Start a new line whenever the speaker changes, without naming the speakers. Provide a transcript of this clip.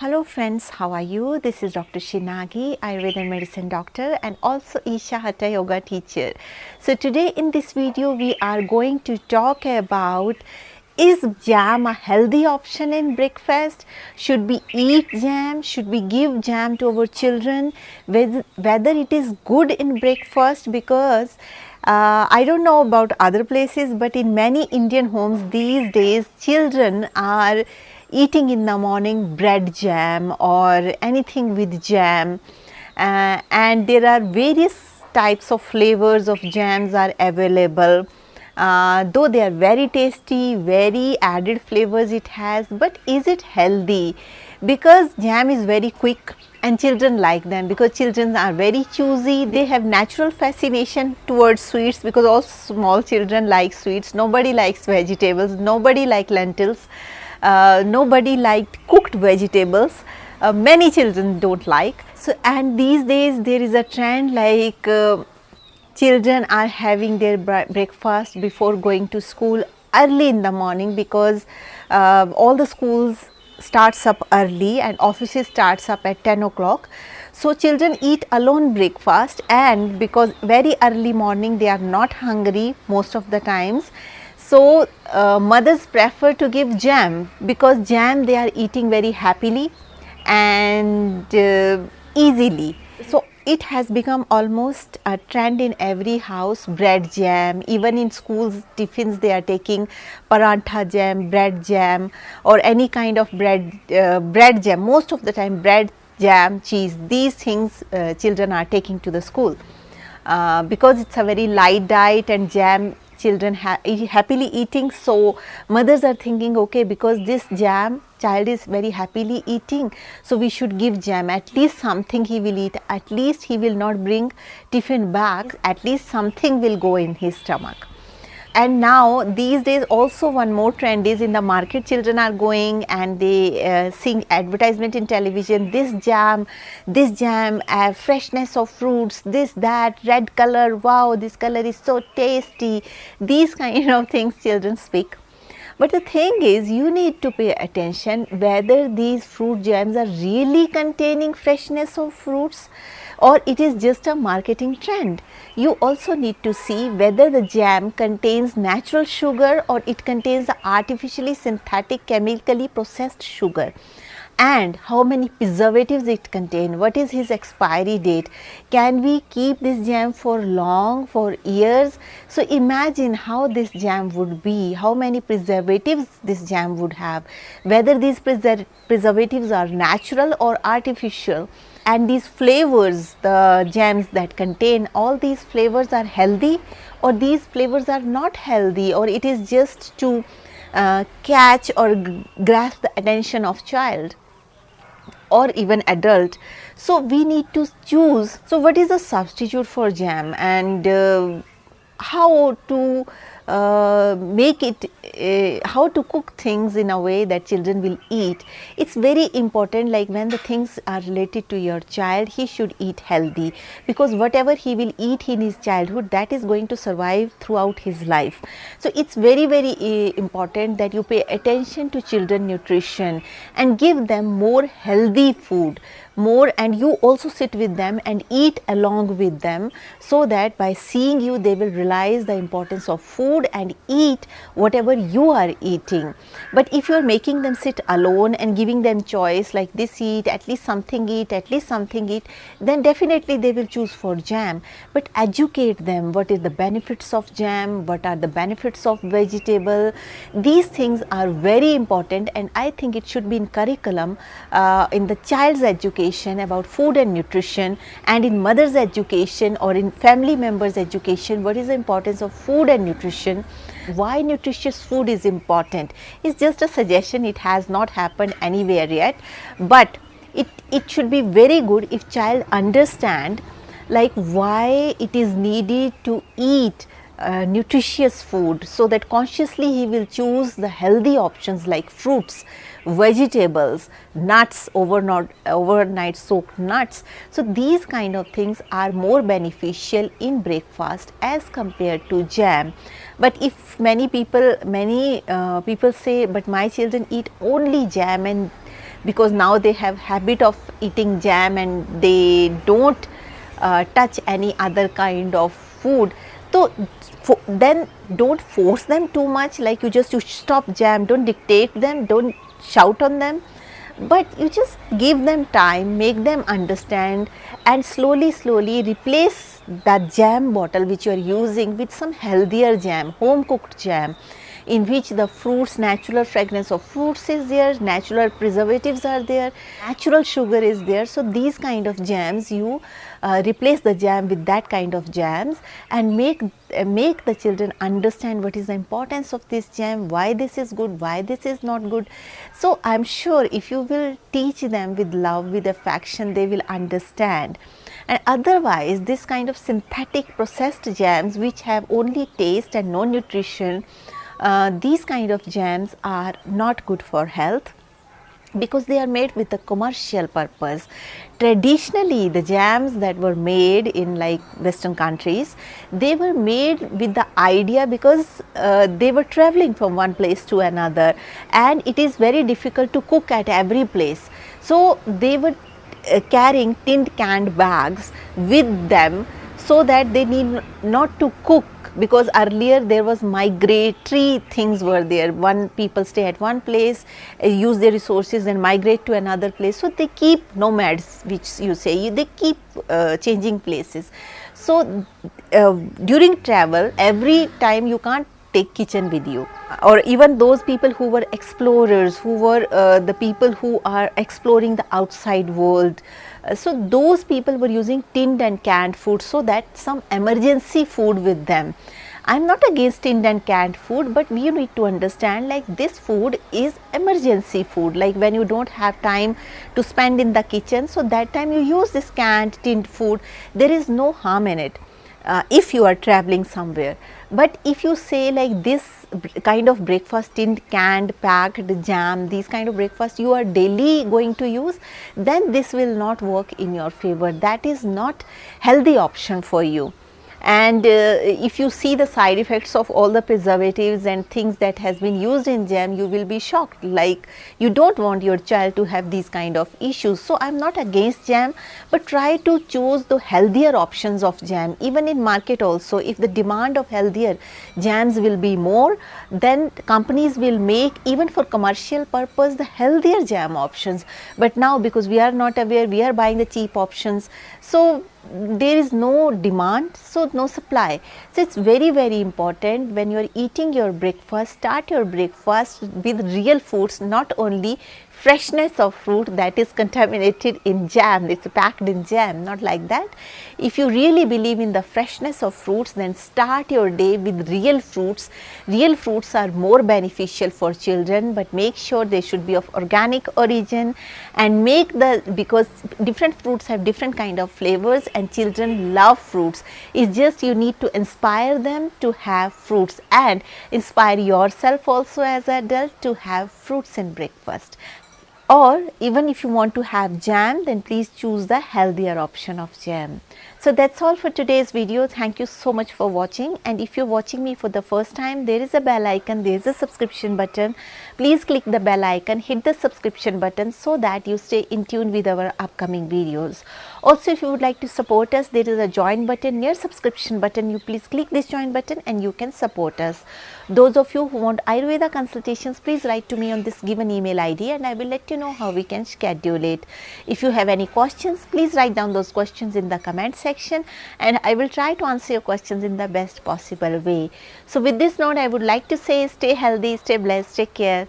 Hello friends, how are you? This is Dr. Shinagi, Ayurveda medicine doctor and also Isha Hatha Yoga teacher. So today in this video we are going to talk about, is jam a healthy option in breakfast? Should we eat jam? Should we give jam to our children? Whether it is good in breakfast, because I don't know about other places, but in many Indian homes these days children are eating in the morning bread jam or anything with jam, and there are various types of flavors of jams are available. Though they are very tasty, very added flavors it has, but is it healthy? Because jam is very quick and children like them, because children are very choosy. They have natural fascination towards sweets, because all small children like sweets. Nobody likes vegetables, nobody like lentils, nobody liked cooked vegetables. Many children don't like. So, and these days there is a trend like children are having their breakfast before going to school early in the morning, because all the schools starts up early and offices starts up at 10 o'clock. So children eat alone breakfast, and because very early morning they are not hungry most of the times. So mothers prefer to give jam, because jam they are eating very happily and easily. So it has become almost a trend in every house, bread jam. Even in schools tiffins they are taking parantha jam, bread jam, or any kind of bread jam. Most of the time bread jam, cheese, these things children are taking to the school, because it's a very light diet and jam children happily eating. So mothers are thinking, okay, because this jam child is very happily eating, so we should give jam, at least something he will eat, at least he will not bring tiffin back, at least something will go in his stomach. And now these days also one more trend is, in the market children are going and they seeing advertisement in television, this jam, freshness of fruits, this, that, red color, wow, this color is so tasty, these kind of things children speak. But the thing is, you need to pay attention whether these fruit jams are really containing freshness of fruits, or it is just a marketing trend. You also need to see whether the jam contains natural sugar or it contains artificially synthetic chemically processed sugar, and how many preservatives it contains, what is his expiry date, can we keep this jam for long, for years. So imagine how this jam would be, how many preservatives this jam would have, whether these preservatives are natural or artificial, and these flavors, the jams that contain all these flavors are healthy, or these flavors are not healthy, or it is just to catch or grasp the attention of child or even adult. So we need to choose. So what is a substitute for jam, and how to make it, how to cook things in a way that children will eat. It's very important, like when the things are related to your child, he should eat healthy, because whatever he will eat in his childhood, that is going to survive throughout his life. So it's very important that you pay attention to children nutrition and give them more healthy food, more, and you also sit with them and eat along with them, so that by seeing you they will realize the importance of food and eat whatever you are eating. But if you are making them sit alone and giving them choice like this eat, at least something eat, at least something eat, then definitely they will choose for jam. But educate them, what is the benefits of jam, what are the benefits of vegetable. These things are very important, and I think it should be in curriculum in the child's education about food and nutrition, and in mother's education or in family members education, what is the importance of food and nutrition, why nutritious food is important. It's just a suggestion, it has not happened anywhere yet, but it should be very good if child understand like why it is needed to eat nutritious food, so that consciously he will choose the healthy options like fruits, vegetables, nuts, overnight soaked nuts. So these kind of things are more beneficial in breakfast as compared to jam. But if many people say, but my children eat only jam and because now they have habit of eating jam and they don't touch any other kind of food. So then don't force them too much, like you stop jam, don't dictate them, don't shout on them, but you just give them time, make them understand, and slowly replace that jam bottle which you are using with some healthier jam, home cooked jam, in which the fruits, natural fragrance of fruits is there, natural preservatives are there, natural sugar is there. So these kind of jams, you replace the jam with that kind of jams, and make the children understand what is the importance of this jam, why this is good, why this is not good. So I am sure if you will teach them with love, with affection, they will understand. And otherwise, this kind of synthetic processed jams which have only taste and no nutrition, these kind of jams are not good for health, because they are made with a commercial purpose. Traditionally, the jams that were made in like Western countries, they were made with the idea, because they were traveling from one place to another, and it is very difficult to cook at every place. So they were carrying tinned canned bags with them, so that they need not to cook, because earlier there was migratory things were there. One people stay at one place, use their resources and migrate to another place. So they keep nomads, which you say, they keep changing places. So during travel, every time you can't take kitchen with you, or even those people who were explorers, who were the people who are exploring the outside world. So those people were using tinned and canned food, so that some emergency food with them. I am not against tinned and canned food, but we need to understand, like, this food is emergency food, like when you don't have time to spend in the kitchen, so that time you use this canned tinned food. There is no harm in it if you are traveling somewhere. But if you say like this kind of breakfast, tinned, canned, packed jam, these kind of breakfast you are daily going to use, then this will not work in your favor. That is not healthy option for you. And if you see the side effects of all the preservatives and things that has been used in jam, you will be shocked, like you don't want your child to have these kind of issues. So I am not against jam, but try to choose the healthier options of jam. Even in market also, if the demand of healthier jams will be more, then companies will make, even for commercial purpose, the healthier jam options. But now, because we are not aware, we are buying the cheap options, so there is no demand, so no supply. So it's very important, when you are eating your breakfast, start your breakfast with real foods, not only freshness of fruit that is contaminated in jam, it's packed in jam, not like that. If you really believe in the freshness of fruits, then start your day with real fruits. Real fruits are more beneficial for children, but make sure they should be of organic origin, and because different fruits have different kind of flavors, and children love fruits. It's just you need to inspire them to have fruits, and inspire yourself also as an adult to have fruits in breakfast. Or even if you want to have jam, then please choose the healthier option of jam. So that's all for today's video. Thank you so much for watching, and if you're watching me for the first time, there is a bell icon, there is a subscription button. Please click the bell icon, hit the subscription button, so that you stay in tune with our upcoming videos. Also, if you would like to support us, there is a join button near subscription button. You please click this join button and you can support us. Those of you who want Ayurveda consultations, please write to me on this given email ID, and I will let you know how we can schedule it. If you have any questions, please write down those questions in the comment section, and I will try to answer your questions in the best possible way. So with this note, I would like to say, stay healthy, stay blessed, take care.